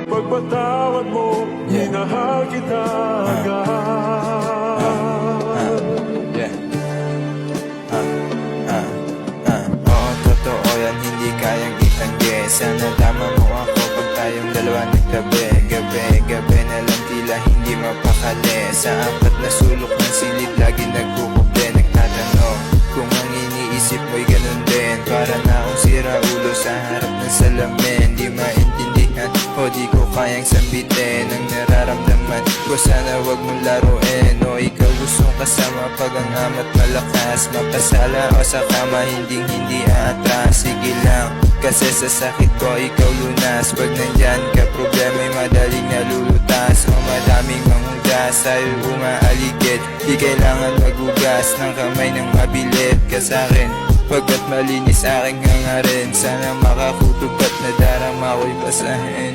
Pagpatawad mo, minahal kita agad. Oo, totoo yan, hindi kayang itanggi. Sana tama mo ako pag tayong dalawa nagtabi. Gabi na lang tila hindi mapakali. Sa apat na sulok ng silid lagi nagkukubi. Nagtatanong kung ang iniisip mo'y ganun din. Para na akong sira ulo sa harap ng salamin. Di maintindihan o di ko kayang sambitin ang nararamdaman ko. Sana wag mong laruin o ikaw gustong kasama pag ang amat malakas. Mapasala o sa kama hindi aatras. Sige lang kasi sa sakit ko ikaw lunas. Pag nandyan ka problema'y madaling nalulutas. O madaming manghugas sa'yo umaaligid. Di kailangan magugas ng kamay ng mabilit ka sa'kin pagkat malinis aking hangarin. Sana makakutub at nadarama ko'y basahin.